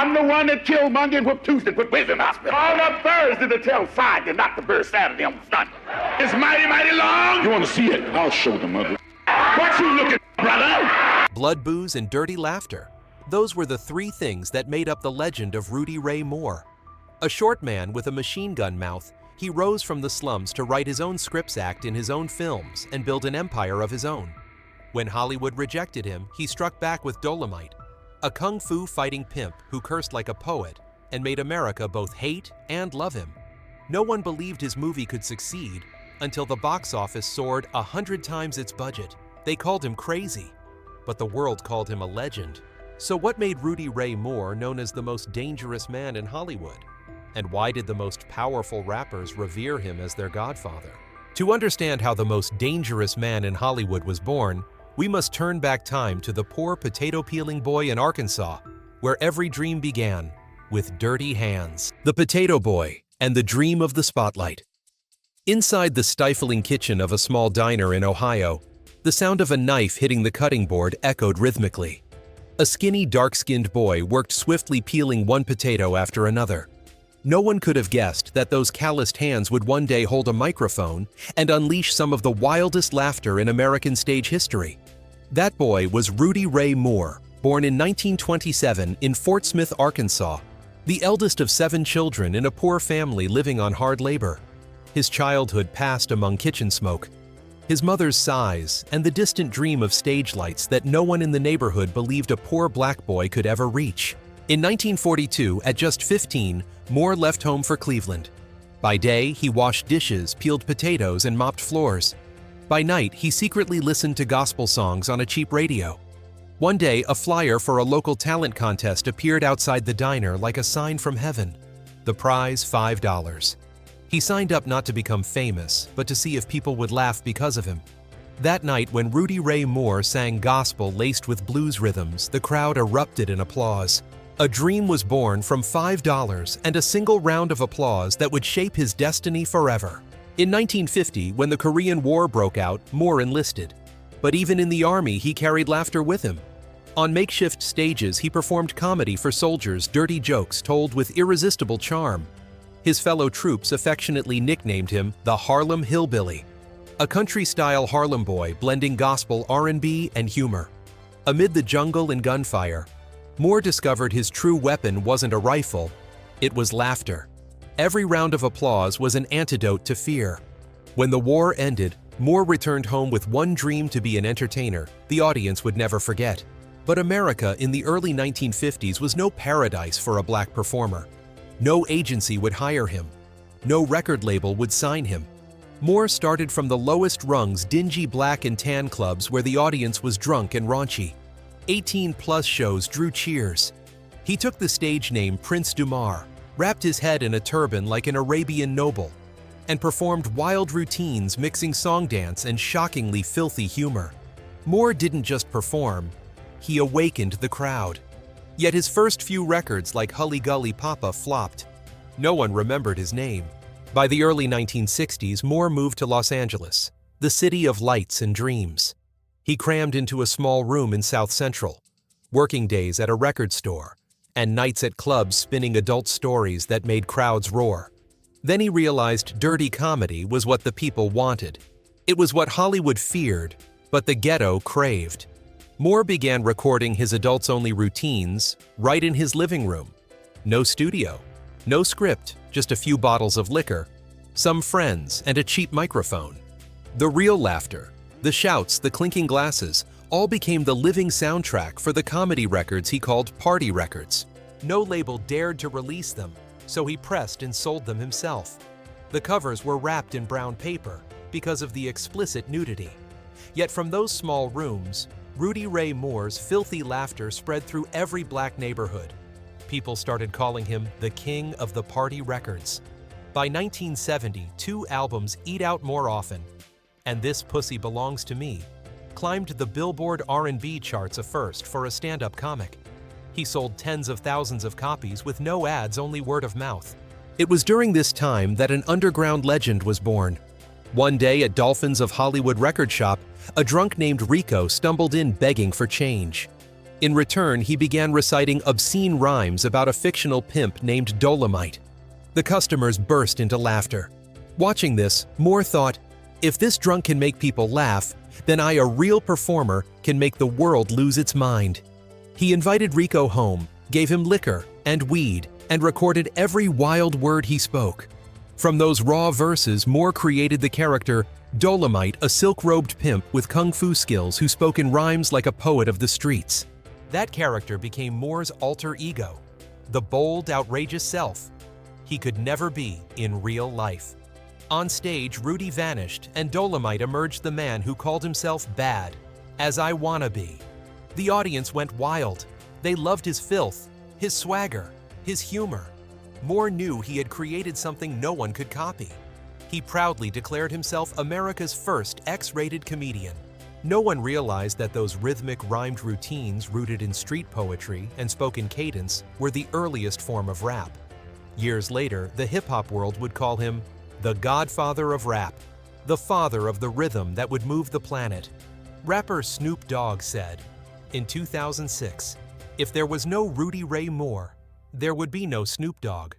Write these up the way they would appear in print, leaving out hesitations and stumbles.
I'm the one that killed Monday and whooped Tuesday, put Wednesday in the hospital. Called up Thursday to tell Friday, not the first Saturday on Sunday. It's mighty, mighty long. You want to see it? I'll show them, mother. What you looking for, brother? Blood, booze, and dirty laughter. Those were the three things that made up the legend of Rudy Ray Moore. A short man with a machine gun mouth, he rose from the slums to write his own scripts act in his own films and build an empire of his own. When Hollywood rejected him, he struck back with Dolemite, a kung fu fighting pimp who cursed like a poet and made America both hate and love him. No one believed his movie could succeed until the box office soared 100 times its budget. They called him crazy, but the world called him a legend. So what made Rudy Ray Moore known as the most dangerous man in Hollywood? And why did the most powerful rappers revere him as their godfather? To understand how the most dangerous man in Hollywood was born, we must turn back time to the poor potato-peeling boy in Arkansas, where every dream began with dirty hands. The Potato Boy and the Dream of the Spotlight. Inside the stifling kitchen of a small diner in Ohio, the sound of a knife hitting the cutting board echoed rhythmically. A skinny, dark-skinned boy worked swiftly peeling one potato after another. No one could have guessed that those calloused hands would one day hold a microphone and unleash some of the wildest laughter in American stage history. That boy was Rudy Ray Moore, born in 1927 in Fort Smith, Arkansas, the eldest of 7 children in a poor family living on hard labor. His childhood passed among kitchen smoke, his mother's sighs, and the distant dream of stage lights that no one in the neighborhood believed a poor black boy could ever reach. In 1942, at just 15, Moore left home for Cleveland. By day, he washed dishes, peeled potatoes, and mopped floors. By night, he secretly listened to gospel songs on a cheap radio. One day, a flyer for a local talent contest appeared outside the diner like a sign from heaven. The prize, $5. He signed up not to become famous, but to see if people would laugh because of him. That night, when Rudy Ray Moore sang gospel laced with blues rhythms, the crowd erupted in applause. A dream was born from $5 and a single round of applause that would shape his destiny forever. In 1950, when the Korean War broke out, Moore enlisted. But even in the army, he carried laughter with him. On makeshift stages, he performed comedy for soldiers, dirty jokes told with irresistible charm. His fellow troops affectionately nicknamed him the Harlem Hillbilly, a country-style Harlem boy blending gospel, R&B, and humor. Amid the jungle and gunfire, Moore discovered his true weapon wasn't a rifle, it was laughter. Every round of applause was an antidote to fear. When the war ended, Moore returned home with one dream: to be an entertainer the audience would never forget. But America in the early 1950s was no paradise for a black performer. No agency would hire him. No record label would sign him. Moore started from the lowest rungs, dingy black and tan clubs where the audience was drunk and raunchy. 18-plus shows drew cheers. He took the stage name Prince Dumar, wrapped his head in a turban like an Arabian noble, and performed wild routines mixing song dance and shockingly filthy humor. Moore didn't just perform, he awakened the crowd. Yet his first few records like Hully Gully Papa flopped. No one remembered his name. By the early 1960s, Moore moved to Los Angeles, the city of lights and dreams. He crammed into a small room in South Central, working days at a record store, and nights at clubs spinning adult stories that made crowds roar. Then he realized dirty comedy was what the people wanted. It was what Hollywood feared, but the ghetto craved. Moore began recording his adults-only routines right in his living room. No studio, no script, just a few bottles of liquor, some friends, and a cheap microphone. The real laughter, the shouts, the clinking glasses, all became the living soundtrack for the comedy records he called party records. No label dared to release them, so he pressed and sold them himself. The covers were wrapped in brown paper because of the explicit nudity. Yet from those small rooms, Rudy Ray Moore's filthy laughter spread through every black neighborhood. People started calling him the king of the party records. By 1970, 2 albums, Eat Out More Often and This Pussy Belongs to Me, climbed the Billboard R&B charts a first for a stand-up comic. He sold tens of thousands of copies with no ads, only word of mouth. It was during this time that an underground legend was born. One day at Dolphins of Hollywood record shop, a drunk named Rico stumbled in begging for change. In return, he began reciting obscene rhymes about a fictional pimp named Dolemite. The customers burst into laughter. Watching this, Moore thought, if this drunk can make people laugh, then I, a real performer, can make the world lose its mind. He invited Rico home, gave him liquor and weed, and recorded every wild word he spoke. From those raw verses, Moore created the character Dolemite, a silk-robed pimp with kung fu skills who spoke in rhymes like a poet of the streets. That character became Moore's alter ego, the bold, outrageous self he could never be in real life. On stage, Rudy vanished, and Dolemite emerged the man who called himself bad, as I wanna be. The audience went wild. They loved his filth, his swagger, his humor. Moore knew he had created something no one could copy. He proudly declared himself America's first X-rated comedian. No one realized that those rhythmic, rhymed routines rooted in street poetry and spoken cadence were the earliest form of rap. Years later, the hip-hop world would call him the godfather of rap, the father of the rhythm that would move the planet. Rapper Snoop Dogg said, in 2006, if there was no Rudy Ray Moore, there would be no Snoop Dogg.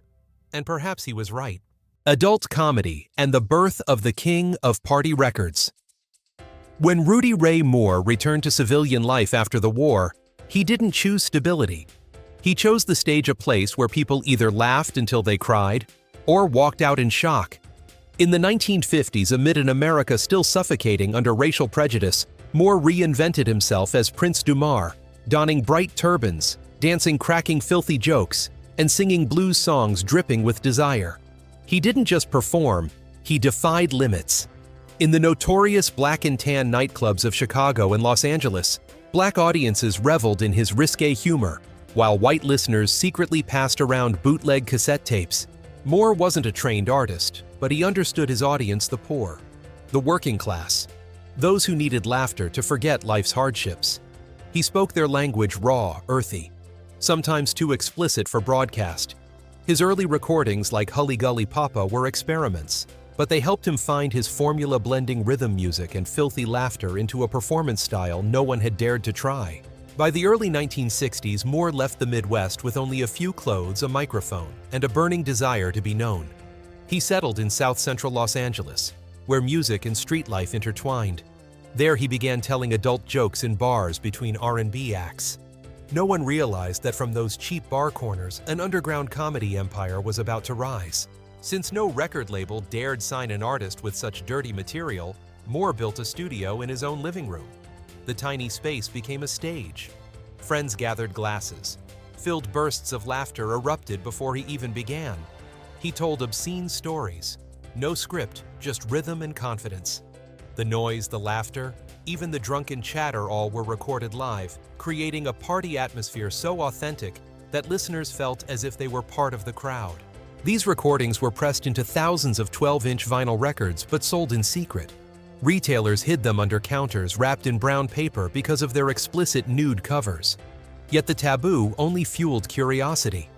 And perhaps he was right. Adult comedy and the birth of the king of party records. When Rudy Ray Moore returned to civilian life after the war, he didn't choose stability. He chose the stage a place where people either laughed until they cried or walked out in shock. In the 1950s, amid an America still suffocating under racial prejudice, Moore reinvented himself as Prince Dumar, donning bright turbans, dancing cracking filthy jokes, and singing blues songs dripping with desire. He didn't just perform, he defied limits. In the notorious black and tan nightclubs of Chicago and Los Angeles, black audiences reveled in his risque humor, while white listeners secretly passed around bootleg cassette tapes. Moore wasn't a trained artist, but he understood his audience, the poor, the working class, those who needed laughter to forget life's hardships. He spoke their language raw, earthy, sometimes too explicit for broadcast. His early recordings, like Hully Gully Papa, were experiments, but they helped him find his formula blending rhythm music and filthy laughter into a performance style no one had dared to try. By the early 1960s, Moore left the Midwest with only a few clothes, a microphone, and a burning desire to be known. He settled in South Central Los Angeles, where music and street life intertwined. There he began telling adult jokes in bars between R&B acts. No one realized that from those cheap bar corners, an underground comedy empire was about to rise. Since no record label dared sign an artist with such dirty material, Moore built a studio in his own living room. The tiny space became a stage. Friends gathered glasses. Filled bursts of laughter erupted before he even began. He told obscene stories. No script, just rhythm and confidence. The noise, the laughter, even the drunken chatter, all were recorded live, creating a party atmosphere so authentic that listeners felt as if they were part of the crowd. These recordings were pressed into thousands of 12-inch vinyl records but sold in secret. Retailers hid them under counters wrapped in brown paper because of their explicit nude covers. Yet the taboo only fueled curiosity.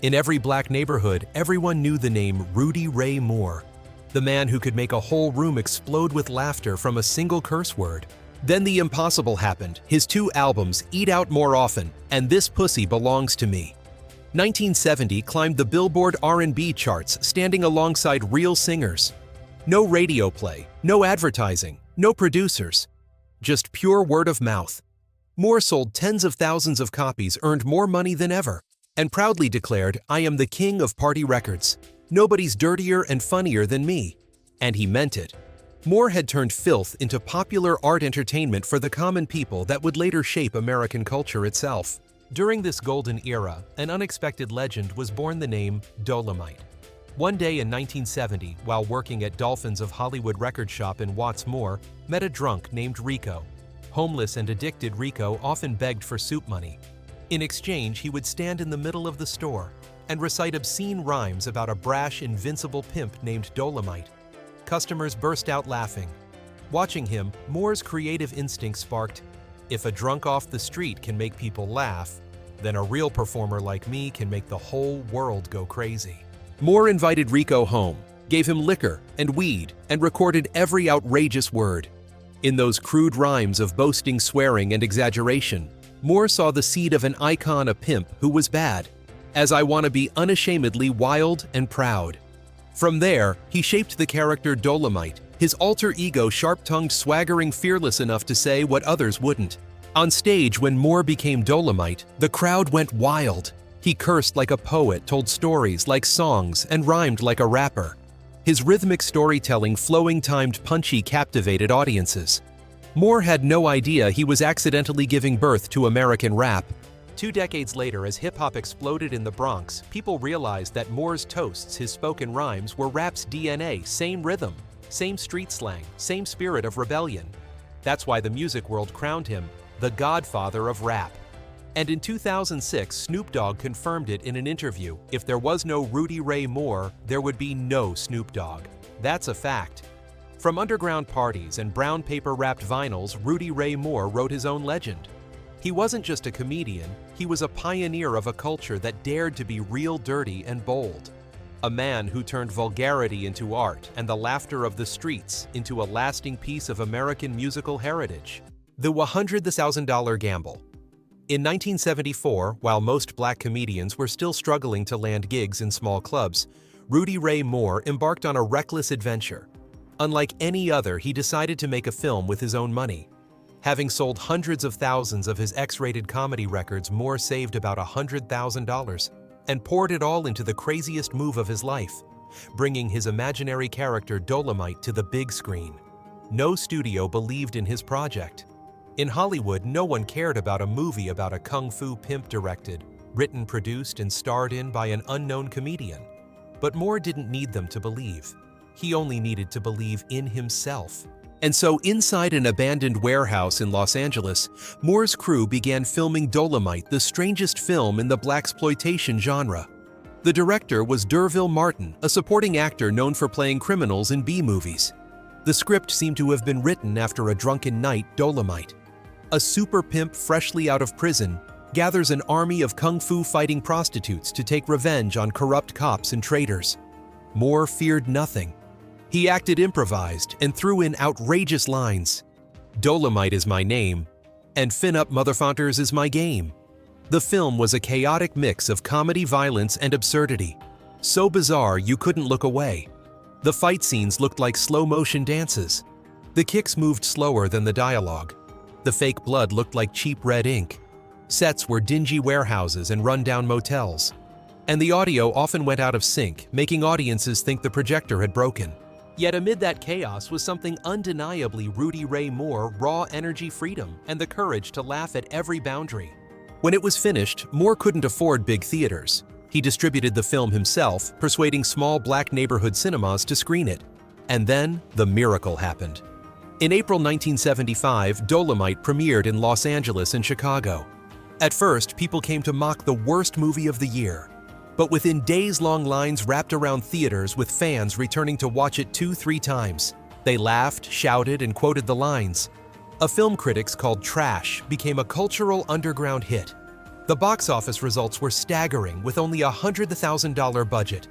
In every black neighborhood, everyone knew the name Rudy Ray Moore, the man who could make a whole room explode with laughter from a single curse word. Then the impossible happened. His two albums, Eat Out More Often and This Pussy Belongs to Me. 1970 climbed the Billboard R&B charts, standing alongside real singers. No radio play, no advertising, no producers. Just pure word of mouth. Moore sold tens of thousands of copies, earned more money than ever, and proudly declared, "I am the king of party records. Nobody's dirtier and funnier than me." And he meant it. Moore had turned filth into popular art entertainment for the common people that would later shape American culture itself. During this golden era, an unexpected legend was born, the name Dolemite. One day in 1970, while working at Dolphins of Hollywood record shop in Watts Moore, met a drunk named Rico. Homeless and addicted, Rico often begged for soup money. In exchange, he would stand in the middle of the store and recite obscene rhymes about a brash, invincible pimp named Dolemite. Customers burst out laughing. Watching him, Moore's creative instinct sparked, "If a drunk off the street can make people laugh, then a real performer like me can make the whole world go crazy." Moore invited Rico home, gave him liquor and weed, and recorded every outrageous word. In those crude rhymes of boasting, swearing, and exaggeration, Moore saw the seed of an icon, a pimp who was bad, as I want to be unashamedly wild and proud. From there, he shaped the character Dolemite, his alter ego sharp-tongued, swaggering, fearless enough to say what others wouldn't. On stage, when Moore became Dolemite, the crowd went wild. He cursed like a poet, told stories like songs, and rhymed like a rapper. His rhythmic storytelling, flowing, timed, punchy, captivated audiences. Moore had no idea he was accidentally giving birth to American rap. 2 decades later, as hip-hop exploded in the Bronx, people realized that Moore's toasts, his spoken rhymes, were rap's DNA, same rhythm, same street slang, same spirit of rebellion. That's why the music world crowned him the godfather of rap. And in 2006, Snoop Dogg confirmed it in an interview. If there was no Rudy Ray Moore, there would be no Snoop Dogg. That's a fact. From underground parties and brown paper wrapped vinyls, Rudy Ray Moore wrote his own legend. He wasn't just a comedian, he was a pioneer of a culture that dared to be real dirty and bold. A man who turned vulgarity into art and the laughter of the streets into a lasting piece of American musical heritage. The $100,000 gamble. In 1974, while most black comedians were still struggling to land gigs in small clubs, Rudy Ray Moore embarked on a reckless adventure. Unlike any other, he decided to make a film with his own money. Having sold hundreds of thousands of his X-rated comedy records, Moore saved about $100,000 and poured it all into the craziest move of his life, bringing his imaginary character Dolemite to the big screen. No studio believed in his project. In Hollywood, no one cared about a movie about a kung fu pimp directed, written, produced, and starred in by an unknown comedian. But Moore didn't need them to believe. He only needed to believe in himself. And so inside an abandoned warehouse in Los Angeles, Moore's crew began filming Dolemite, the strangest film in the blaxploitation genre. The director was D'Urville Martin, a supporting actor known for playing criminals in B-movies. The script seemed to have been written after a drunken night. Dolemite, a super pimp freshly out of prison, gathers an army of kung fu fighting prostitutes to take revenge on corrupt cops and traitors. Moore feared nothing. He acted improvised and threw in outrageous lines. Dolemite is my name, and fin up motherfuckers is my game. The film was a chaotic mix of comedy, violence, and absurdity. So bizarre you couldn't look away. The fight scenes looked like slow-motion dances. The kicks moved slower than the dialogue. The fake blood looked like cheap red ink. Sets were dingy warehouses and run-down motels. And the audio often went out of sync, making audiences think the projector had broken. Yet amid that chaos was something undeniably Rudy Ray Moore: raw energy, freedom, and the courage to laugh at every boundary. When it was finished, Moore couldn't afford big theaters. He distributed the film himself, persuading small black neighborhood cinemas to screen it. And then, the miracle happened. In April 1975, Dolemite premiered in Los Angeles and Chicago. At first, people came to mock the worst movie of the year. But within days-long lines wrapped around theaters with fans returning to watch it 2-3 times. They laughed, shouted, and quoted the lines. A film critics called Trash became a cultural underground hit. The box office results were staggering with only a $100,000 budget.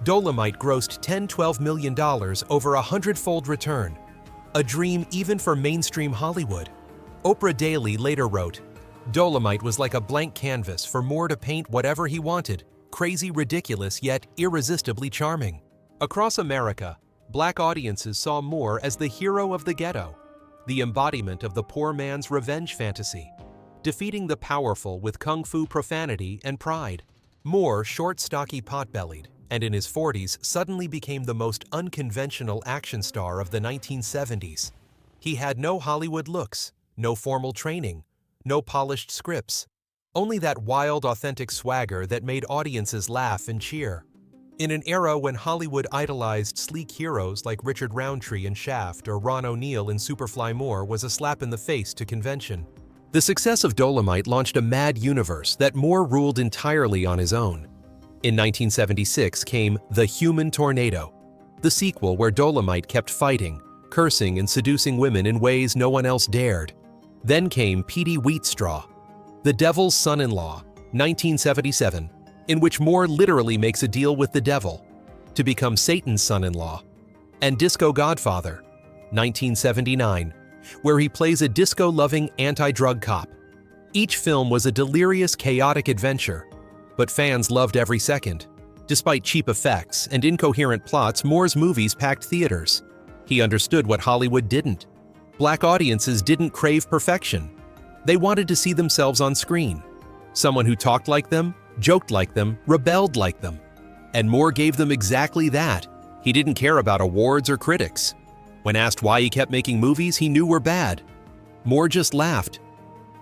Dolemite grossed $10–12 million, over a 100-fold return. A dream even for mainstream Hollywood. Oprah Daily later wrote, "Dolemite was like a blank canvas for Moore to paint whatever he wanted. Crazy, ridiculous, yet irresistibly charming." Across America, black audiences saw Moore as the hero of the ghetto, the embodiment of the poor man's revenge fantasy, defeating the powerful with kung fu profanity and pride. Moore, short, stocky, pot-bellied, and in his 40s, suddenly became the most unconventional action star of the 1970s. He had no Hollywood looks, no formal training, no polished scripts. Only that wild, authentic swagger that made audiences laugh and cheer. In an era when Hollywood idolized sleek heroes like Richard Roundtree in Shaft or Ron O'Neal in Superfly Moore was a slap in the face to convention. The success of Dolemite launched a mad universe that Moore ruled entirely on his own. In 1976 came The Human Tornado, the sequel where Dolemite kept fighting, cursing, and seducing women in ways no one else dared. Then came Petey Wheatstraw, The Devil's Son-in-Law, 1977, in which Moore literally makes a deal with the devil to become Satan's son-in-law, and Disco Godfather, 1979, where he plays a disco-loving anti-drug cop. Each film was a delirious, chaotic adventure, but fans loved every second. Despite cheap effects and incoherent plots, Moore's movies packed theaters. He understood what Hollywood didn't. Black audiences didn't crave perfection. They wanted to see themselves on screen. Someone who talked like them, joked like them, rebelled like them. And Moore gave them exactly that. He didn't care about awards or critics. When asked why he kept making movies he knew were bad, Moore just laughed.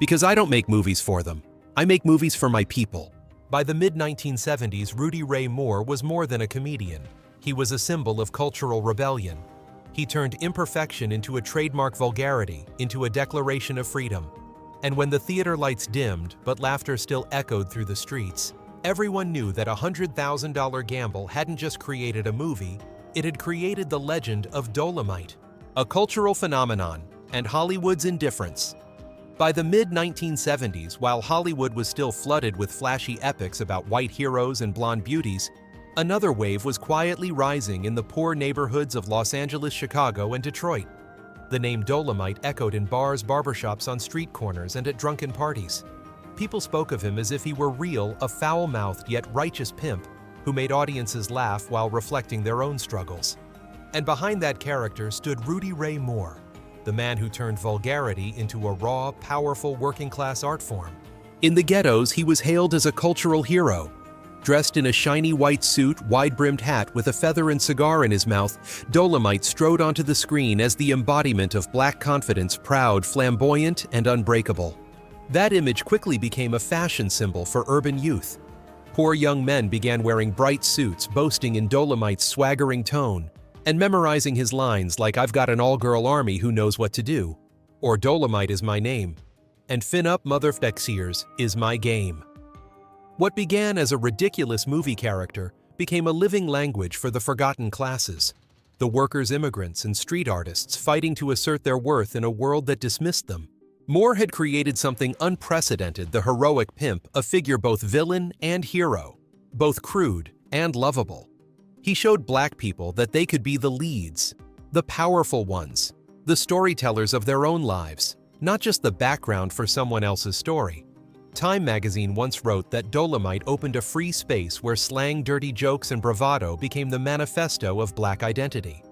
Because I don't make movies for them. I make movies for my people. By the mid-1970s, Rudy Ray Moore was more than a comedian. He was a symbol of cultural rebellion. He turned imperfection into a trademark vulgarity, into a declaration of freedom. And when the theater lights dimmed, but laughter still echoed through the streets, everyone knew that a $100,000 gamble hadn't just created a movie, it had created the legend of Dolemite, a cultural phenomenon, and Hollywood's indifference. By the mid-1970s, while Hollywood was still flooded with flashy epics about white heroes and blonde beauties, another wave was quietly rising in the poor neighborhoods of Los Angeles, Chicago, and Detroit. The name Dolemite echoed in bars, barbershops, on street corners, and at drunken parties. People spoke of him as if he were real, a foul-mouthed yet righteous pimp who made audiences laugh while reflecting their own struggles. And behind that character stood Rudy Ray Moore, the man who turned vulgarity into a raw, powerful working-class art form. In the ghettos, he was hailed as a cultural hero. Dressed in a shiny white suit, wide-brimmed hat with a feather and cigar in his mouth, Dolemite strode onto the screen as the embodiment of black confidence, proud, flamboyant, and unbreakable. That image quickly became a fashion symbol for urban youth. Poor young men began wearing bright suits, boasting in Dolemite's swaggering tone, and memorizing his lines like "I've got an all-girl army who knows what to do," or "Dolemite is my name," and "Fin up motherfuckers is my game." What began as a ridiculous movie character became a living language for the forgotten classes, the workers, immigrants, and street artists fighting to assert their worth in a world that dismissed them. Moore had created something unprecedented, the heroic pimp, a figure both villain and hero, both crude and lovable. He showed black people that they could be the leads, the powerful ones, the storytellers of their own lives, not just the background for someone else's story. Time magazine once wrote that Dolemite opened a free space where slang, dirty jokes, and bravado became the manifesto of black identity.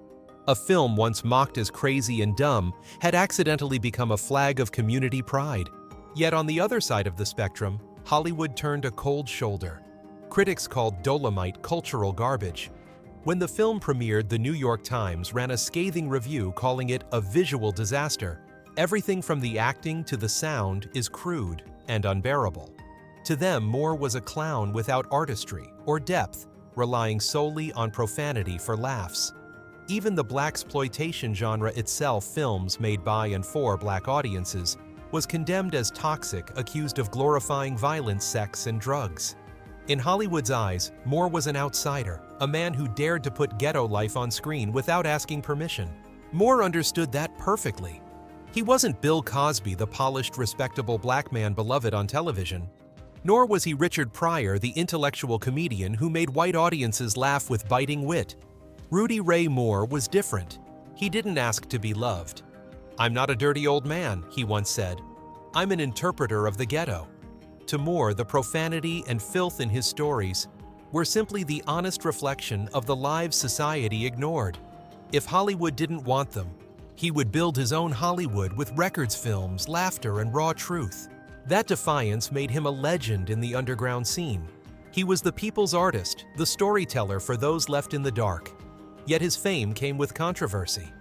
A film once mocked as crazy and dumb had accidentally become a flag of community pride. Yet on the other side of the spectrum, Hollywood turned a cold shoulder. Critics called Dolemite cultural garbage. When the film premiered, the New York Times ran a scathing review calling it a visual disaster. Everything from the acting to the sound is crude and unbearable. To them, Moore was a clown without artistry or depth, relying solely on profanity for laughs. Even the blaxploitation genre itself, films made by and for black audiences, was condemned as toxic, accused of glorifying violence, sex, and drugs. In Hollywood's eyes, Moore was an outsider, a man who dared to put ghetto life on screen without asking permission. Moore understood that perfectly. He wasn't Bill Cosby, the polished, respectable black man beloved on television. Nor was he Richard Pryor, the intellectual comedian who made white audiences laugh with biting wit. Rudy Ray Moore was different. He didn't ask to be loved. "I'm not a dirty old man," he once said. "I'm an interpreter of the ghetto." To Moore, the profanity and filth in his stories were simply the honest reflection of the lives society ignored. If Hollywood didn't want them, he would build his own Hollywood with records, films, laughter, and raw truth. That defiance made him a legend in the underground scene. He was the people's artist, the storyteller for those left in the dark. Yet his fame came with controversy.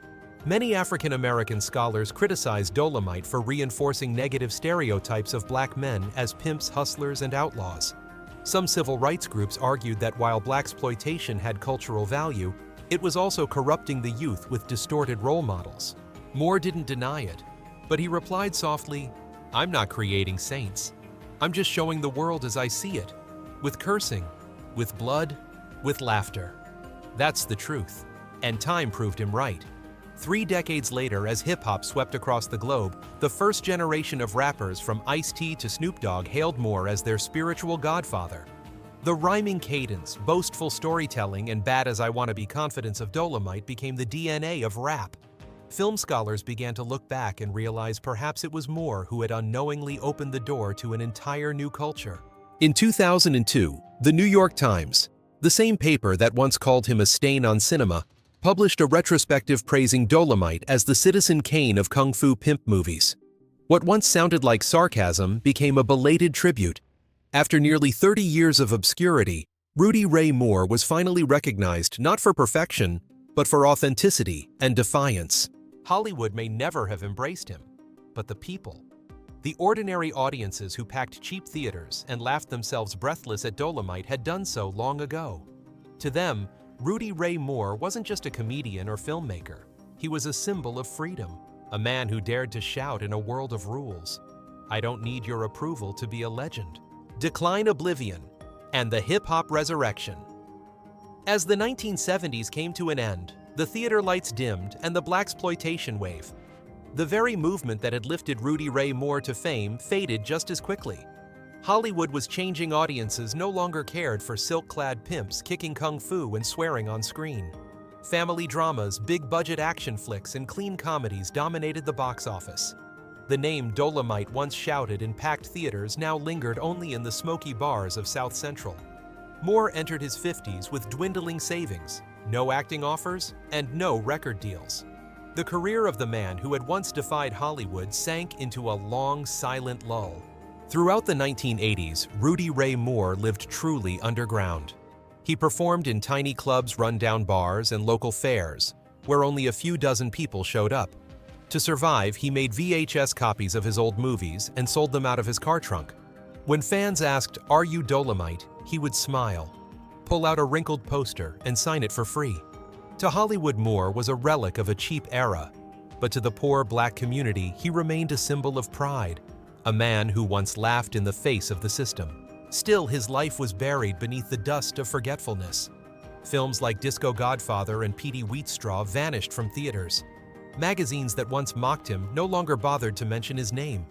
Many African American scholars criticized Dolemite for reinforcing negative stereotypes of black men as pimps, hustlers, and outlaws. Some civil rights groups argued that while blaxploitation had cultural value, it was also corrupting the youth with distorted role models. Moore didn't deny it, but he replied softly, "I'm not creating saints. I'm just showing the world as I see it, with cursing, with blood, with laughter." That's the truth, and time proved him right. 3 decades later, as hip-hop swept across the globe, the first generation of rappers from Ice-T to Snoop Dogg hailed Moore as their spiritual godfather. The rhyming cadence, boastful storytelling, and bad as I wanna be confidence of Dolemite became the DNA of rap. Film scholars began to look back and realize perhaps it was Moore who had unknowingly opened the door to an entire new culture. In 2002, the New York Times, the same paper that once called him a stain on cinema, published a retrospective praising Dolemite as the Citizen Kane of kung fu pimp movies. What once sounded like sarcasm became a belated tribute. After nearly 30 years of obscurity, Rudy Ray Moore was finally recognized not for perfection, but for authenticity and defiance. Hollywood may never have embraced him, but the people, the ordinary audiences who packed cheap theaters and laughed themselves breathless at Dolemite had done so long ago. To them, Rudy Ray Moore wasn't just a comedian or filmmaker. He was a symbol of freedom, a man who dared to shout in a world of rules. I don't need your approval to be a legend. Decline Oblivion and the hip-hop resurrection. As the 1970s came to an end, the theater lights dimmed and the blaxploitation wave, the very movement that had lifted Rudy Ray Moore to fame, faded just as quickly. Hollywood was changing. Audiences no longer cared for silk-clad pimps kicking kung fu and swearing on screen. Family dramas, big-budget action flicks, and clean comedies dominated the box office. The name Dolemite, once shouted in packed theaters, now lingered only in the smoky bars of South Central. Moore entered his 50s with dwindling savings, no acting offers, and no record deals. The career of the man who had once defied Hollywood sank into a long, silent lull. Throughout the 1980s, Rudy Ray Moore lived truly underground. He performed in tiny clubs, run-down bars, and local fairs, where only a few dozen people showed up. To survive, he made VHS copies of his old movies and sold them out of his car trunk. When fans asked, "Are you Dolemite?" he would smile, pull out a wrinkled poster, and sign it for free. To Hollywood, Moore was a relic of a cheap era, but to the poor black community, he remained a symbol of pride, a man who once laughed in the face of the system. Still, his life was buried beneath the dust of forgetfulness. Films like Disco Godfather and Petey Wheatstraw vanished from theaters. Magazines that once mocked him no longer bothered to mention his name.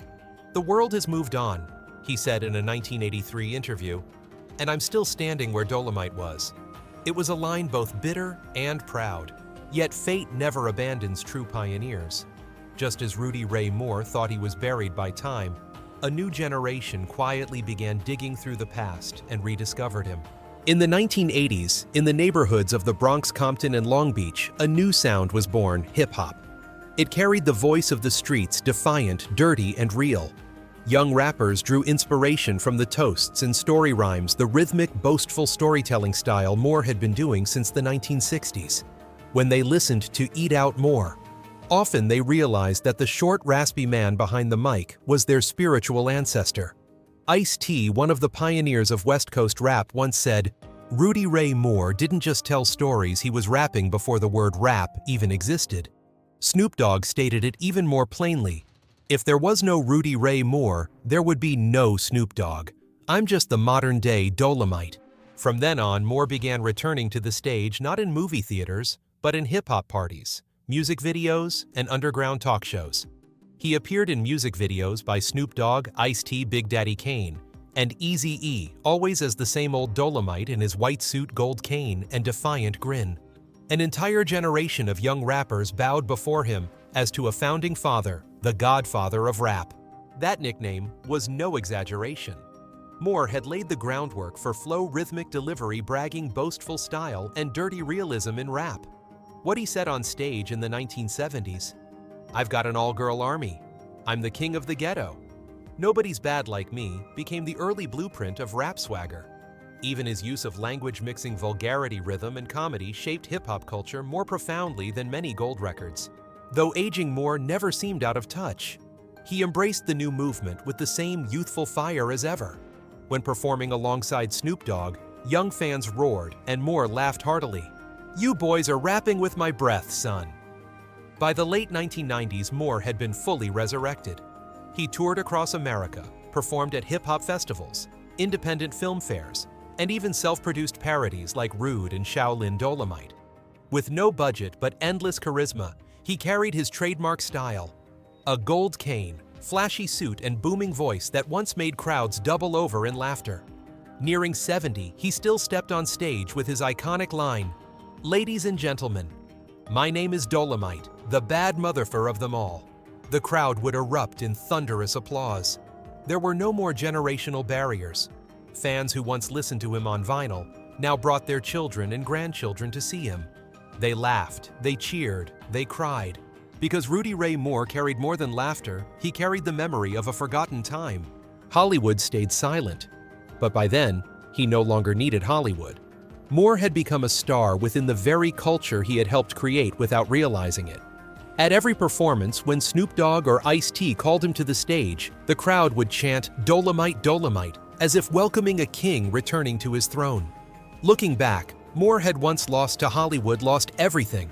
"The world has moved on," he said in a 1983 interview, "and I'm still standing where Dolemite was." It was a line both bitter and proud. Yet fate never abandons true pioneers. Just as Rudy Ray Moore thought he was buried by time, a new generation quietly began digging through the past and rediscovered him. In the 1980s, in the neighborhoods of the Bronx, Compton, and Long Beach, a new sound was born: hip-hop. It carried the voice of the streets, defiant, dirty, and real. Young rappers drew inspiration from the toasts and story rhymes, the rhythmic, boastful storytelling style Moore had been doing since the 1960s. When they listened to Eat Out Moore, often they realized that the short, raspy man behind the mic was their spiritual ancestor. Ice-T, one of the pioneers of West Coast rap, once said, "Rudy Ray Moore didn't just tell stories, he was rapping before the word rap even existed." Snoop Dogg stated it even more plainly: "If there was no Rudy Ray Moore, there would be no Snoop Dogg. I'm just the modern-day Dolemite." From then on, Moore began returning to the stage not in movie theaters, but in hip-hop parties, music videos, and underground talk shows. He appeared in music videos by Snoop Dogg, Ice-T, Big Daddy Kane, and Eazy-E, always as the same old Dolemite in his white suit, gold cane, and defiant grin. An entire generation of young rappers bowed before him as to a founding father, the godfather of rap. That nickname was no exaggeration. Moore had laid the groundwork for flow, rhythmic delivery, bragging, boastful style, and dirty realism in rap. What he said on stage in the 1970s, "I've got an all-girl army. I'm the king of the ghetto. Nobody's bad like me," became the early blueprint of rap swagger. Even his use of language mixing vulgarity, rhythm, and comedy shaped hip-hop culture more profoundly than many gold records. Though aging, Moore never seemed out of touch. He embraced the new movement with the same youthful fire as ever. When performing alongside Snoop Dogg, young fans roared and Moore laughed heartily. "You boys are rapping with my breath, son." By the late 1990s, Moore had been fully resurrected. He toured across America, performed at hip-hop festivals, independent film fairs, and even self-produced parodies like Rude and Shaolin Dolemite. With no budget but endless charisma, he carried his trademark style: a gold cane, flashy suit, and booming voice that once made crowds double over in laughter. Nearing 70, he still stepped on stage with his iconic line, "Ladies and gentlemen, my name is Dolemite, the bad motherfucker of them all. The crowd would erupt in thunderous applause. There were no more generational barriers. Fans who once listened to him on vinyl now brought their children and grandchildren to see him. They laughed, they cheered, they cried. Because Rudy Ray Moore carried more than laughter, he carried the memory of a forgotten time. Hollywood stayed silent. But by then, he no longer needed Hollywood. Moore had become a star within the very culture he had helped create without realizing it. At every performance, when Snoop Dogg or Ice-T called him to the stage, the crowd would chant "Dolemite, Dolemite," as if welcoming a king returning to his throne. Looking back, Moore had once lost to Hollywood, lost everything.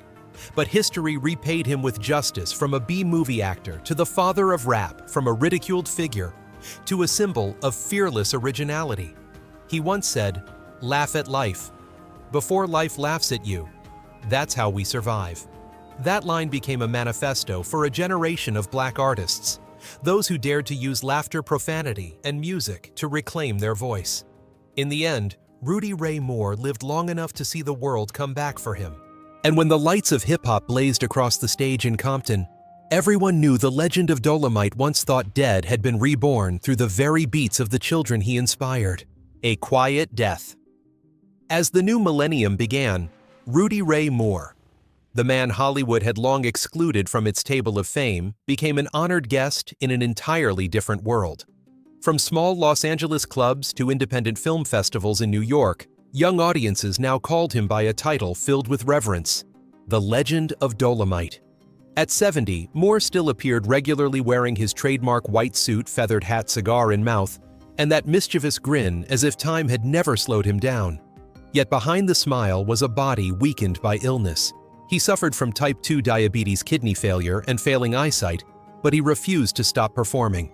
But history repaid him with justice, from a B-movie actor to the father of rap, from a ridiculed figure to a symbol of fearless originality. He once said, "Laugh at life. Before life laughs at you. That's how we survive." That line became a manifesto for a generation of black artists, those who dared to use laughter, profanity, and music to reclaim their voice. In the end, Rudy Ray Moore lived long enough to see the world come back for him. And when the lights of hip-hop blazed across the stage in Compton, everyone knew the legend of Dolemite, once thought dead, had been reborn through the very beats of the children he inspired. A quiet death. As the new millennium began, Rudy Ray Moore, the man Hollywood had long excluded from its table of fame, became an honored guest in an entirely different world. From small Los Angeles clubs to independent film festivals in New York, young audiences now called him by a title filled with reverence: the Legend of Dolemite. At 70, Moore still appeared regularly, wearing his trademark white suit, feathered hat, cigar in mouth, and that mischievous grin as if time had never slowed him down. Yet behind the smile was a body weakened by illness. He suffered from type 2 diabetes, kidney failure, and failing eyesight, but he refused to stop performing.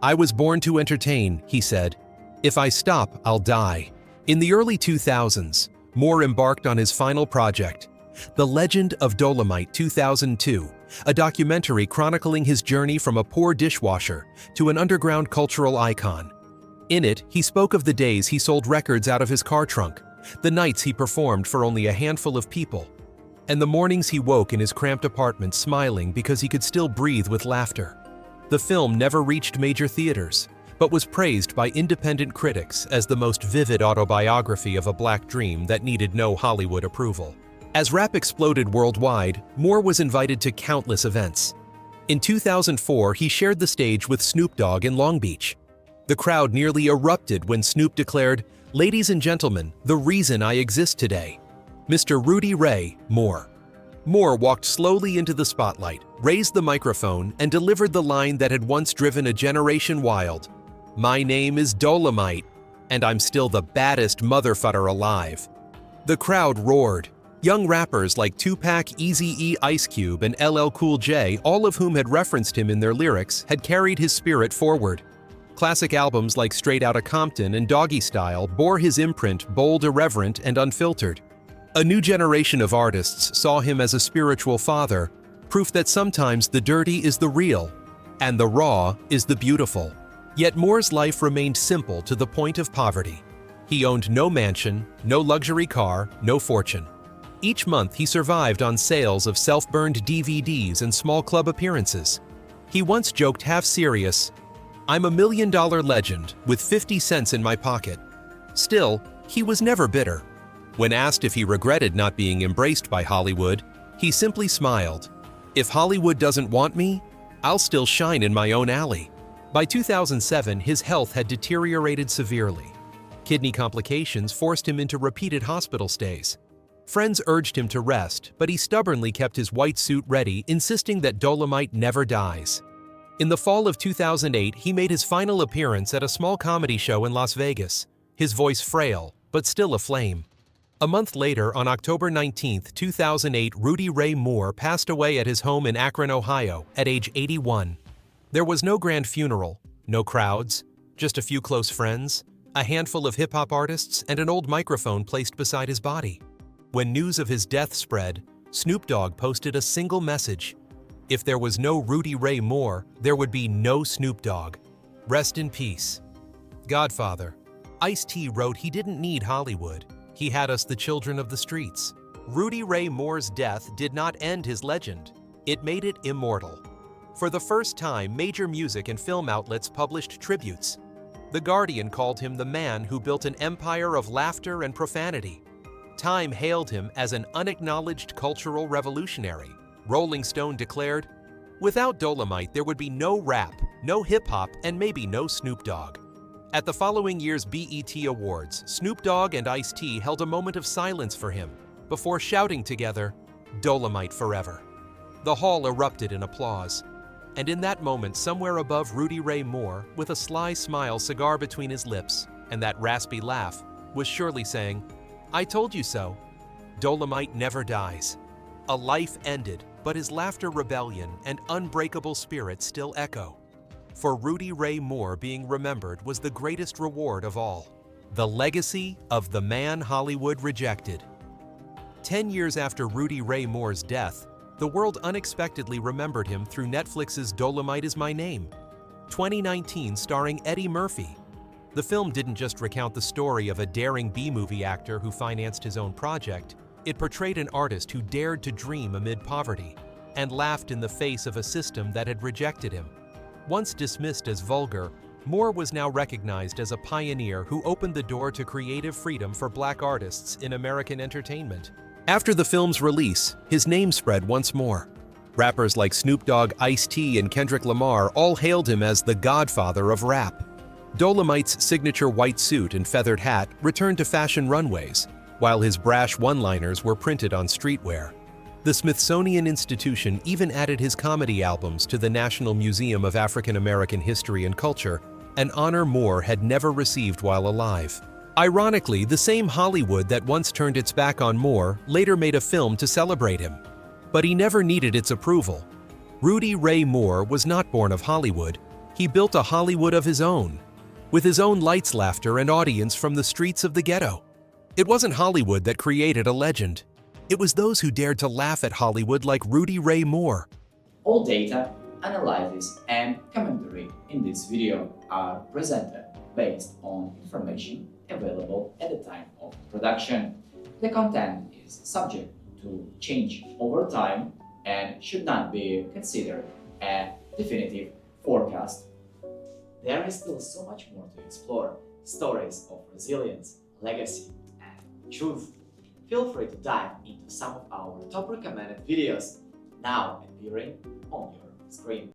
"I was born to entertain," he said. "If I stop, I'll die." In the early 2000s, Moore embarked on his final project, The Legend of Dolemite 2002, a documentary chronicling his journey from a poor dishwasher to an underground cultural icon. In it, he spoke of the days he sold records out of his car trunk, the nights he performed for only a handful of people, and the mornings he woke in his cramped apartment smiling because he could still breathe with laughter. The film never reached major theaters, but was praised by independent critics as the most vivid autobiography of a black dream that needed no Hollywood approval. As rap exploded worldwide, Moore was invited to countless events. In 2004, he shared the stage with Snoop Dogg in Long Beach. The crowd nearly erupted when Snoop declared, "Ladies and gentlemen, the reason I exist today, Mr. Rudy Ray Moore." Moore walked slowly into the spotlight, raised the microphone, and delivered the line that had once driven a generation wild: "My name is Dolemite, and I'm still the baddest motherfucker alive." The crowd roared. Young rappers like Tupac, Eazy-E, Ice Cube, and LL Cool J, all of whom had referenced him in their lyrics, had carried his spirit forward. Classic albums like Straight Outta Compton and Doggy Style bore his imprint, bold, irreverent, and unfiltered. A new generation of artists saw him as a spiritual father, proof that sometimes the dirty is the real, and the raw is the beautiful. Yet Moore's life remained simple to the point of poverty. He owned no mansion, no luxury car, no fortune. Each month he survived on sales of self-burned DVDs and small club appearances. He once joked, half serious, "I'm a $1 million legend with 50 cents in my pocket." Still, he was never bitter. When asked if he regretted not being embraced by Hollywood, he simply smiled. "If Hollywood doesn't want me, I'll still shine in my own alley." By 2007, his health had deteriorated severely. Kidney complications forced him into repeated hospital stays. Friends urged him to rest, but he stubbornly kept his white suit ready, insisting that Dolemite never dies. In the fall of 2008, he made his final appearance at a small comedy show in Las Vegas, his voice frail, but still aflame. A month later, on October 19, 2008, Rudy Ray Moore passed away at his home in Akron, Ohio, at age 81. There was no grand funeral, no crowds, just a few close friends, a handful of hip-hop artists, and an old microphone placed beside his body. When news of his death spread, Snoop Dogg posted a single message: "If there was no Rudy Ray Moore, there would be no Snoop Dogg. Rest in peace." Godfather Ice-T wrote he didn't need Hollywood. He had us, the children of the streets. Rudy Ray Moore's death did not end his legend. It made it immortal. For the first time, major music and film outlets published tributes. The Guardian called him the man who built an empire of laughter and profanity. Time hailed him as an unacknowledged cultural revolutionary. Rolling Stone declared, "Without Dolemite, there would be no rap, no hip-hop, and maybe no Snoop Dogg." At the following year's BET Awards, Snoop Dogg and Ice-T held a moment of silence for him before shouting together, "Dolemite forever." The hall erupted in applause. And in that moment, somewhere above Rudy Ray Moore, with a sly smile cigar between his lips and that raspy laugh, was surely saying, "I told you so. Dolemite never dies." A life ended, but his laughter, rebellion, and unbreakable spirit still echo. For Rudy Ray Moore, being remembered was the greatest reward of all. The legacy of the man Hollywood rejected. 10 years after Rudy Ray Moore's death, the world unexpectedly remembered him through Netflix's Dolemite Is My Name, 2019, starring Eddie Murphy. The film didn't just recount the story of a daring B-movie actor who financed his own project. It portrayed an artist who dared to dream amid poverty and laughed in the face of a system that had rejected him. Once dismissed as vulgar, Moore was now recognized as a pioneer who opened the door to creative freedom for Black artists in American entertainment. After the film's release, his name spread once more. Rappers like Snoop Dogg, Ice-T, and Kendrick Lamar all hailed him as the godfather of rap. Dolemite's signature white suit and feathered hat returned to fashion runways, while his brash one-liners were printed on streetwear. The Smithsonian Institution even added his comedy albums to the National Museum of African American History and Culture, an honor Moore had never received while alive. Ironically, the same Hollywood that once turned its back on Moore later made a film to celebrate him. But he never needed its approval. Rudy Ray Moore was not born of Hollywood. He built a Hollywood of his own, with his own lights, laughter, and audience from the streets of the ghetto. It wasn't Hollywood that created a legend. It was those who dared to laugh at Hollywood like Rudy Ray Moore. All data, analysis, and commentary in this video are presented based on information available at the time of production. The content is subject to change over time and should not be considered a definitive forecast. There is still so much more to explore: stories of resilience, legacy, and truth. Feel free to dive into some of our top recommended videos now appearing on your screen.